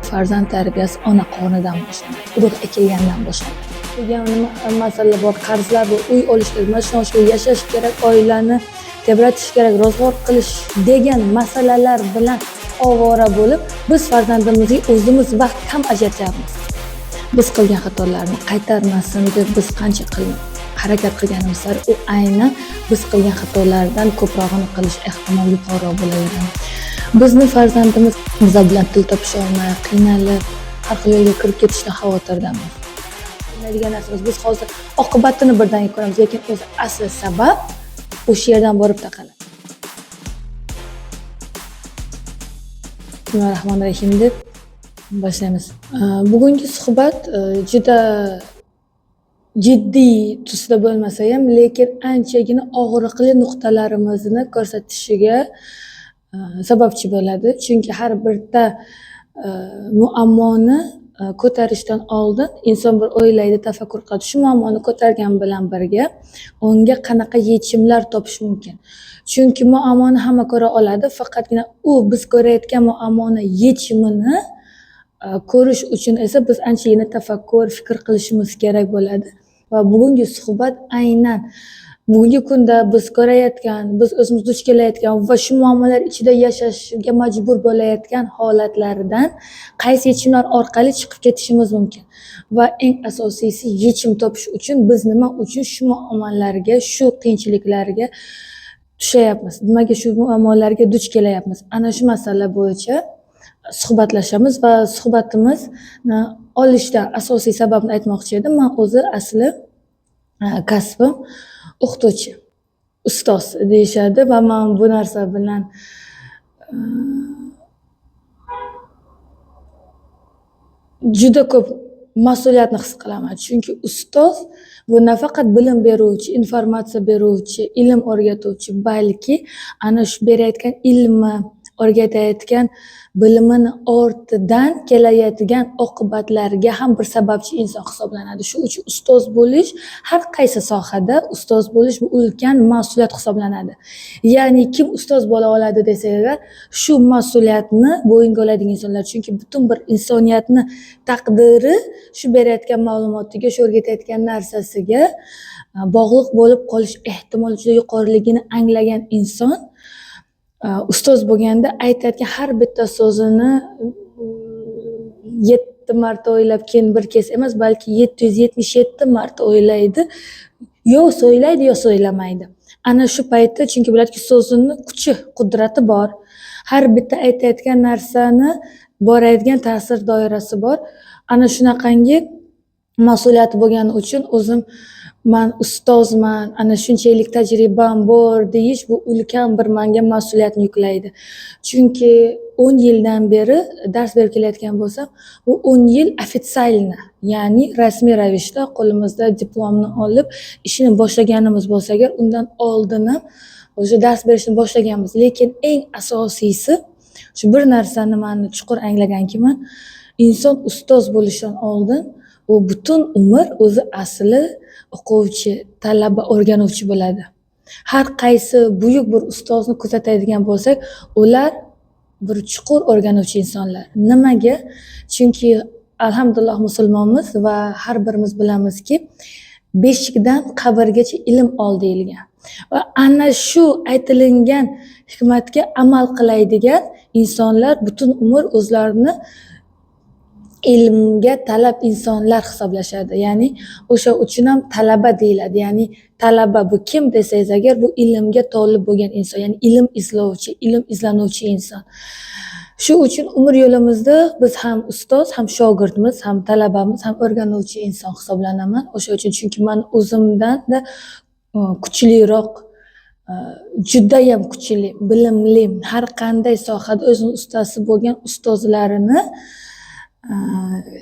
Farzand tarbiyasi ona qornidan boshlanadi, urug' ekilgandan boshlanadi. Degan masala bor, qarzlar bor, uy olish kerak, mashina olish kerak, yashash kerak, oilani tebratish kerak, ro'zg'or qilish degan masalalar bilan ovora bo'lib, biz farzandimizga o'zimiz vaqt kam ajratyapmiz. Biz qilgan xatolarni qaytarmasin deb biz qancha harakat qilganimiz sari u aynan biz qilgan xatolardan ko'prog'ini qilish ehtimoli yuqoriroq bo'laveradi. Bizni farzandimiz biz bilan til topisha olmay, qiynalib, har xil yo'lga kirib ketishdan xavotirdamiz. Degan narsamiz, biz hozir oqibatini birdaniga ko'ramiz, lekin o'zi asli sabab o'sha yerdan borib taqaladi. Bismillahirrohmanirrohim deb boshlaymiz. Bugungi suhbat juda jiddiy tusda bo'lmasa ham, lekin anchagina og'riqli nuqtalarimizni ko'rsatishiga sababchi bo'ladi. Chunki har birta muammoni ko'tarishdan oldin inson bir o'ylaydi, tafakkur qiladi. Shu muammoni ko'targan bilan birga unga qanaqa yechimlar topish mumkin? Chunki muammoni hamma ko'ra oladi, faqatgina u biz ko'rayotgan muammoni yechimini ko'rish uchun esa biz anchagina tafakkur, fikr qilishimiz kerak bo'ladi. Va bugungi suhbat aynan bugungi kunda biz ko'rayotgan, biz o'zimiz duch kelayotgan va shu muammolar ichida yashashga majbur bo'layotgan holatlardan qaysi yechimlar orqali chiqib ketishimiz mumkin va eng asosiysi yechim topish uchun biz nima uchun shu muammolarga, shu qiyinchiliklarga tushayapmiz, nimaga shu muammolarga duch kelayapmiz. Ana shu masala bo'yicha suhbatlashamiz va suhbatimizni olishda asosiy sababni aytmoqchi edim. Men o'zi asli kasbim o'qituvchi, ustoz deyishadi va men bu narsa bilan juda ko'p mas'uliyatni his qilaman. Chunki ustoz bu nafaqat bilim beruvchi, informatsiya beruvchi, ilm o'rgatuvchi, balki ana shu berayotgan ilmi, o'rgatayotgan bilimini ortidan kelayotgan oqibatlarga ham bir sababchi inson hisoblanadi. Shu uchun ustoz bo'lish, har qaysi sohada ustoz bo'lish bu ulkan mas'uliyat hisoblanadi. Ya'ni kim ustoz bo'la oladi desalar, shu mas'uliyatni bo'yinga oladigan insonlar. Chunki butun bir insoniyatni taqdiri shu berayotgan ma'lumotiga, shu o'rgatayotgan narsasiga bog'liq bo'lib qolish ehtimoli juda yuqoriligini anglagan inson ustoz bo'lganda aytayotgan har bitta so'zini 7 marta o'ylab, keyin bir kez emas, balki 777 marta o'ylaydi. Yo so'ylaydi, yo so'ylamaydi. Ana shu paytda, chunki biladiki, so'zini kuchi, qudrati bor. Har bitta aytayotgan narsani borayotgan ta'sir doirasi bor. Ana shunaqangi mas'uliyati bo'lgani uchun o'zim men ustozman, ana shunchalik tajribam bor deyish bu ulkan bir menga mas'uliyatni yuklaydi. Chunki 10 yildan beri dars berib kelayotgan bo'lsam, bu 10 yil ofitsialni, ya'ni rasmiy ravishda qo'limizda diplomni olib ishini boshlaganimiz bo'lsa agar, undan oldin ham o'sha dars berishni boshlaganmiz. Lekin eng asosiysi shu bir narsani men chuqur anglagankiman, inson ustoz bo'lishdan oldin u butun umr o'zi asli o'quvchi, talaba, o'rganuvchi bo'ladi. Har qaysi buyuk bir ustozni kuzatadigan bo'lsak, ular bir chuqur o'rganuvchi insonlar. Nimaga? Chunki alhamdulillah musulmonmiz va har birimiz bilamizki, beshikdan qabrgacha ilm ol deyilgan. Va ana shu aytilingan hikmatga amal qiladigan insonlar butun umr o'zlarini ilmga talab insonlar hisoblashadi. Ya'ni o'sha uchun ham talaba deyiladi. Ya'ni talaba bu kim desangiz agar, bu ilmga tolib bo'lgan inson, ya'ni ilm izlovchi, ilm izlanuvchi inson. Shu uchun umr yo'limizda biz ham ustoz, ham shogirdmiz, ham talabamiz, ham o'rganuvchi inson hisoblanaman. O'sha uchun, chunki men o'zimdan-da kuchliroq, judayam kuchli, bilimli, har qanday sohada o'zining ustasi bo'lgan ustozlarini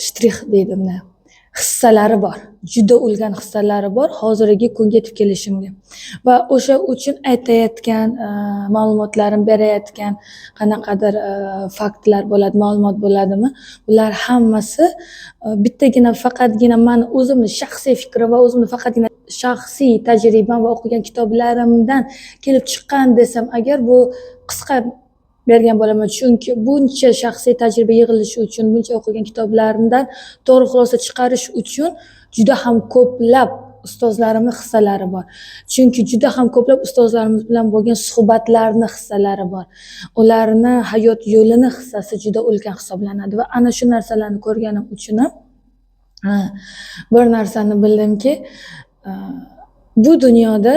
shtrix deydimda, hissalari bor. Juda ulkan hissalari bor hozirgi kunga yetib kelishimga. Va o'sha uchun aytayotgan, ma'lumotlarim berayotgan qanaqadir faktlar bo'ladi, ma'lumot bo'ladimi? Bular hammasi bittagina faqatgina men o'zimning shaxsiy fikrim va o'zimning faqatgina shaxsiy tajribam va o'qigan kitoblarimdan kelib chiqqan desam agar, bu qisqa bergan bo'laman, chunki buncha shaxsiy tajriba yig'ilishi uchun, buncha o'qigan kitoblarimdan to'g'ri xulosa chiqarish uchun juda ham ko'plab ustozlarimning hissalari bor. Chunki juda ham ko'plab ustozlarimiz bilan bo'lgan suhbatlarni hissalari bor. Ularni hayot yo'lini hissasi juda ulkan hisoblanadi va ana shu narsalarni ko'rganim uchun bir narsani bildimki, bu dunyoda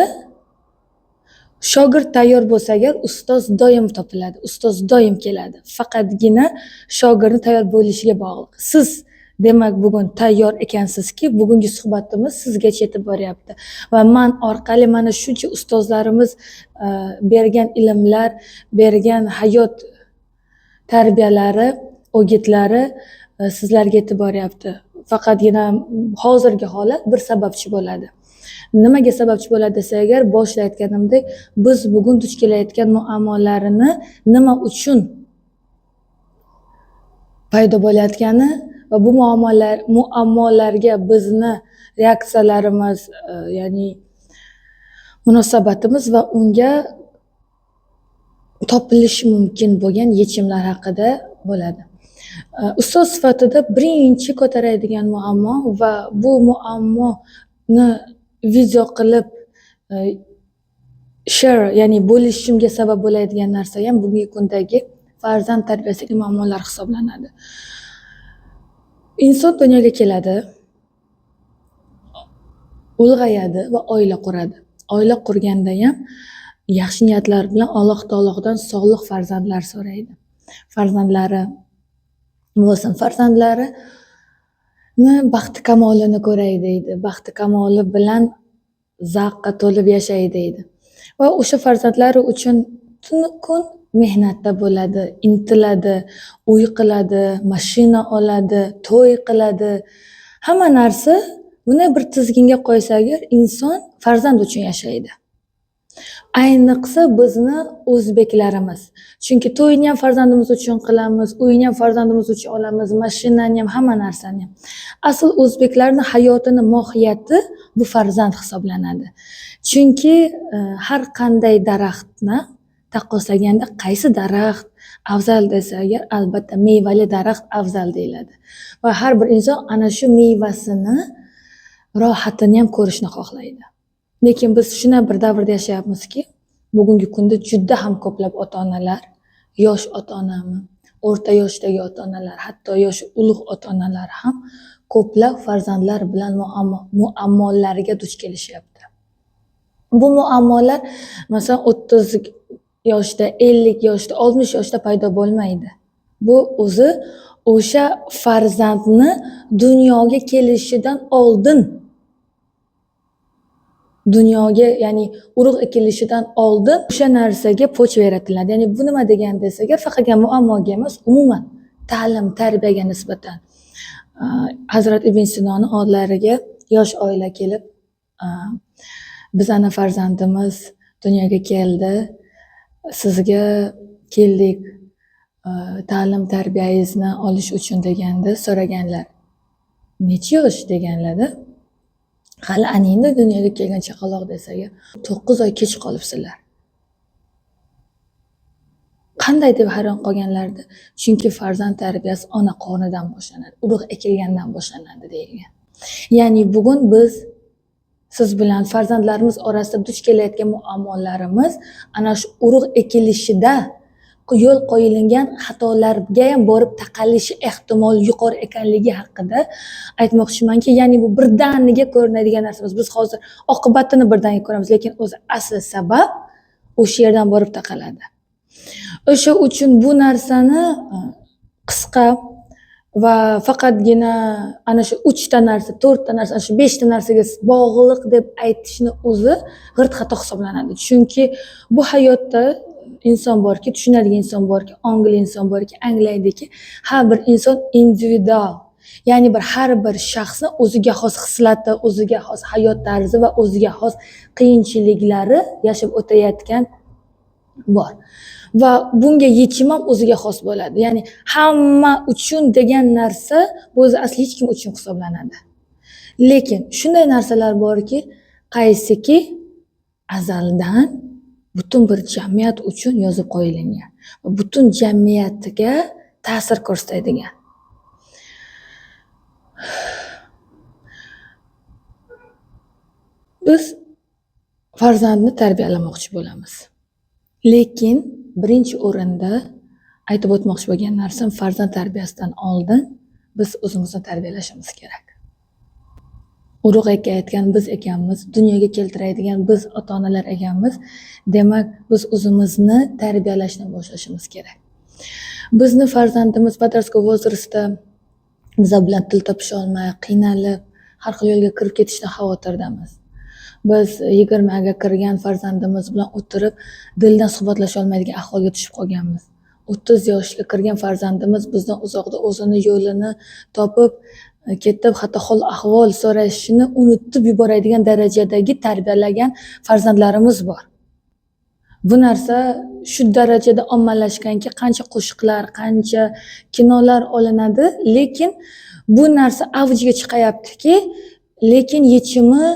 shogird tayyor bo'lsa agar, ustoz doim topiladi, ustoz doim keladi. Faqatgina shogirdni tayyor bo'lishiga bog'liq. Siz demak bugun tayyor ekansizki, bugungi suhbatimiz sizgacha yetib boryapti. Va men orqali mana shuncha ustozlarimiz bergan ilmlar, bergan hayot tarbiyalari, o'gitlari sizlarga yetib boryapti. Faqatgina hozirgi holat bir sababchi bo'ladi. Nimaga sababchi bo'ladi desa agar, boshida aytganimdek, biz bugun duch kelayotgan muammolarini nima uchun paydo bo'layotgani va bu muammolarga bizni reaksiyalarimiz, ya'ni munosabatimiz va unga topilishi mumkin bo'lgan yechimlar haqida bo'ladi. Ustoz sifatida birinchi ko'taradigan muammo va bu muammoni video qilib share, ya'ni bo'lishimga sabab bo'ladigan narsa ham bugungi kundagi farzand tarbiyasidagi muammolar hisoblanadi. Inson dunyoga keladi, ulg'ayadi va oila quradi. Oila qurganda ham yaxshi niyatlar bilan Alloh taolodan solih farzandlar so'raydi. Farzandlari bo'lsin, farzandlarini baxti kamolini ko'ray deydi. Baxti kamoli bilan zavqqa to'lib yashay deydi. Va o'sha farzandlari uchun tun kun mehnatda bo'ladi, intiladi, uy qiladi, mashina oladi, to'y qiladi. Hamma narsa buni bir tizginga qo'ysa agar, inson farzand uchun yashaydi. Ayniqsa bizni o'zbeklarimiz. Chunki to'yni ham farzandimiz uchun qilamiz, uyni ham farzandimiz uchun olamiz, mashinani ham, hamma narsani ham. Asl o'zbeklarning hayotini mohiyati bu farzand hisoblanadi. Chunki har qanday daraxtni taqqoslaganda qaysi daraxt afzal desa agar, albatta mevali daraxt afzal deyiladi. Va har bir inson ana shu mevasini, rohatini ham ko'rishni xohlaydi. Lekin biz shuna bir davrda yashayapmizki, bugungi kunda juda ham ko'plab ota-onalar, yosh ota-onami, o'rta yoshdagi ota-onalar, hatto yosh ulug' ota-onalar ham ko'plab farzandlar bilan muammolarga duch kelishyapti. Bu muammolar masalan 30 yoshda, 50 yoshda, 60 yoshda paydo bo'lmaydi. Bu o'zi o'sha farzandni dunyoga kelishidan oldin, dunyoga, ya'ni urug' ekilishidan oldin o'sha narsaga pochva yaratiladi. Ya'ni bu nima degan desaga, faqatgina muammoga emas, umuman ta'lim, tarbiyaga nisbatan. Hazrat Ibn Sinoni oldilariga yosh oila kelib, bizani farzandimiz dunyoga keldi, sizga keldik ta'lim tarbiyangizni olish uchun deganda so'raganlar. Necha yosh deganlarda, hali aningda dunyoga kelgan chaqaloq desaga, 9 oy kech qolibsizlar. Qanday deb hayron qolganlardi? Chunki farzand tarbiyasi ona qornidan boshlanadi, urug' ekilgandan boshlanadi deyilgan. Ya'ni bugun biz siz bilan farzandlarimiz orasida duch kelayotgan muammolarimiz ana shu urug' ekilishida yo'l qo'yilgan xatolarga ham borib taqalishi ehtimol yuqori ekanligi haqida aytmoqchimanki, ya'ni bu birdaniga ko'rinadigan narsamiz. Biz hozir oqibatini birdaniga ko'ramiz, lekin o'zi asli sabab o'sha yerdan borib taqaladi. O'sha uchun bu narsani qisqa va faqatgina ana shu 3 ta narsa, 4 ta narsa, shu 5 ta narsaga bog'liq deb aytishni o'zi g'irt xato hisoblanadi. Chunki bu hayotda inson borki, tushunadigan inson borki, ongli inson borki, anglaydiki, har bir inson individual. Ya'ni har bir shaxsni o'ziga xos xislati, o'ziga xos hayot tarzi va o'ziga xos qiyinchiliklari yashab o'tayotgan bor. Va bunga yechim ham o'ziga xos bo'ladi. Ya'ni hamma uchun degan narsa bu o'zi asli hech kim uchun hisoblanadi. Lekin shunday narsalar borki, qaysiki azaldan butun bir jamiyat uchun yozib qo'yilgan va butun jamiyatga ta'sir ko'rsatadigan. Biz farzandni tarbiyalamoqchi bo'lamiz. Lekin birinchi o'rinda aytib o'tmoqchi bo'lgan narsam, farzand tarbiyasidan oldin biz o'zimizni tarbiyalashimiz kerak. Urug' aka aytgan biz ekanmiz, dunyoga keltiradigan biz ota-onalar ekanmiz. Demak, biz o'zimizni tarbiyalashni boshlashimiz kerak. Bizni farzandimiz подростковый возрастda biz bilan til topisha olmay, qiynalib, har xil yo'lga kirib ketishdan xavotirdamiz. Biz 20ga kirgan farzandimiz bilan o'tirib, dildan suhbatlasha olmaydigan ahvolga tushib qolganmiz. 30 yoshga kirgan farzandimiz bizdan uzoqda o'zini yo'lini topib ketib, hatto hol ahvol so'rashini unutib yuboradigan darajadagi tarbiyalagan farzandlarimiz bor. Bu narsa shu darajada ommalashganki, qancha qo'shiqlar, qancha kinolar olinadi, lekin bu narsa avjiga chiqayaptiki, lekin yechimini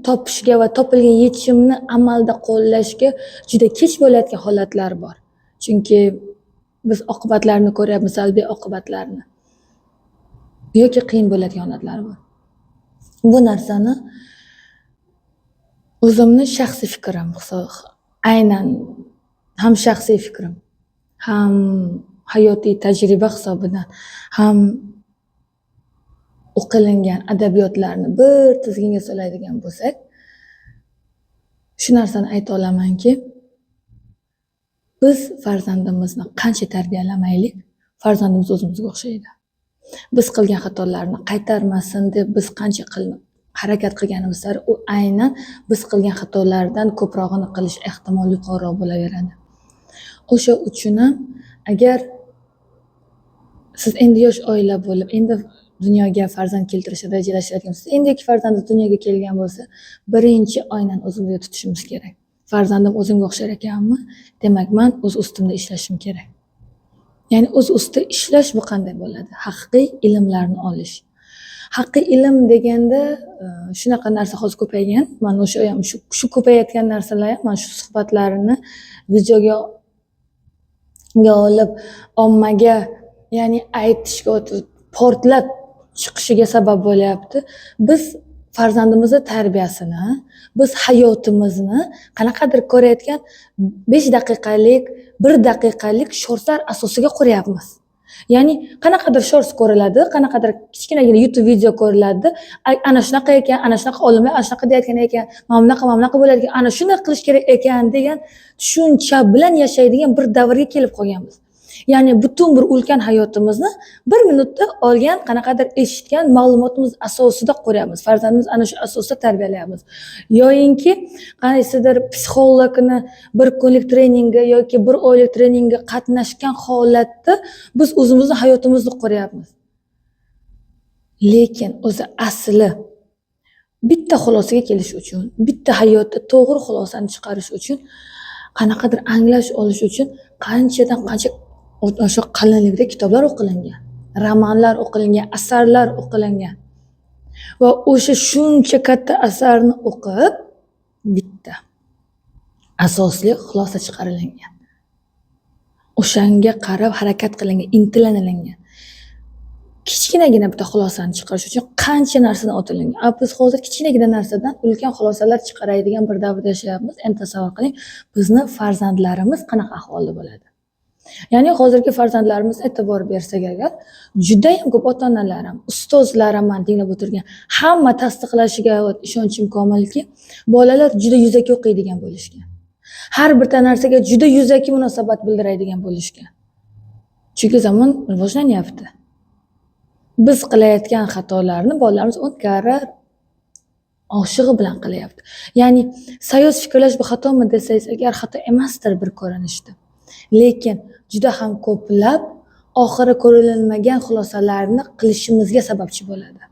topishga va topilgan yechimni amalda qo'llashga juda kech bo'layotgan holatlar bor. Chunki biz oqibatlarni ko'ryapmiz, salbiy oqibatlarni. Yoki qiyin bo'ladigan holatlar bor. Bu narsani o'zimni shaxsiy fikrim, aynan ham shaxsiy fikrim, ham hayotiy tajriba hisobidan, ham o'qilingan adabiyotlarni bir tizginga soladigan bo'lsak, shu narsani ayta olamanki, biz farzandimizni qancha tarbiyalamaylik, farzandimiz o'zimizga o'xshaydi. Biz qilgan xatolarni qaytarmasin deb biz qancha harakat qilganimiz sari u aynan biz qilgan xatolardan ko'prog'ini qilish ehtimoli yuqoriroq bo'laveradi. O'sha uchun ham agar siz endi yosh oila bo'lib, endi dunyoga farzand keltirishni rejalashtirayotgansiz, endi ikki farzandingiz dunyoga kelgan bo'lsa, birinchi aynan o'zimizga tutishimiz kerak. Farzandim o'zimga o'xshar ekanmi? Demak, men o'z ustimda ishlashim kerak. Ya'ni o'z ustida ishlash bu qanday bo'ladi? Haqiqiy ilmlarni olish. Haqiqiy ilm deganda shunaqa narsa hozir ko'paygan. Men o'sha ham shu ko'payayotgan narsalar ham, men shu suhbatlarini videoga olib ommaga, ya'ni aytishga o'tib portlab chiqishiga sabab bo'lyapti. Biz farzandimizni tarbiyasini, biz hayotimizni qanaqadir ko'rayotgan 5 daqiqalik, 1 daqiqalik shortlar asosiga quryapmiz. Ya'ni qanaqadir shorts ko'riladi, qanaqadir kichkinagina YouTube video ko'riladi. Ana shunaqa ekan, ana shunaqa olimlar ana shunaqa deyotgan ekan, mana bunaqa bo'lar ekan, ana shunday qilish kerak ekan degan tushuncha bilan yashaydigan bir davrga kelib qolganmiz. Ya'ni butun bir ulkan hayotimizni 1 minutda olgan, qanaqadir eshitgan ma'lumotimiz asosida qo'yamiz. Farzandimiz ana shu asosda tarbiyalaymiz. Yo'inki qaysidir psixologni bir kunlik treningi yoki bir oylik treningga qatnashgan holatda biz o'zimizni hayotimizni qo'ryapmiz. Lekin o'zi asli bitta xulosaga kelish uchun, bitta hayotda to'g'ri xulosani chiqarish uchun, qanaqadir anglash olish uchun qanchadan qancha o'sha qalinlikda kitoblar o'qilingan, romanlar o'qilingan, asarlar o'qilingan. Va o'sha shuncha katta asarni o'qib, bitta asosli xulosa chiqarilgan. O'shanga qarab harakat qilingan, intilanilgan. Kichkinagina bitta xulosani chiqarish uchun qancha narsadan o'tilingan. Biz hozir kichkinagina narsadan ulkan xulosalar chiqaradigan bir davrda yashayapmiz. Endi tasavvur qiling, bizni farzandlarimiz qanaqa ahvolda bo'ladi? Ya'ni hozirgi farzandlarimizga e'tibor bersak agar, juda ham ko'p ota-onalar ham, ustozlar ham dinglab o'tirgan, hamma tasdiqlashiga ishonchim komilki, bolalar juda yuzaki o'qiydigan bo'lishgan. Har bir narsaga juda yuzaki munosabat bildiradigan bo'lishgan. Chunki zamon rivojlanyapti. Biz qilayotgan xatolarni bolalarimiz o'nkarar oshig'i bilan qilyapti. Ya'ni sayoz fikrlash bu xatomi desangiz agar, xato emasdir bir ko'rinishda. Lekin juda ham ko'plab oxiri ko'rilmagan xulosalarni qilishimizga sababchi bo'ladi.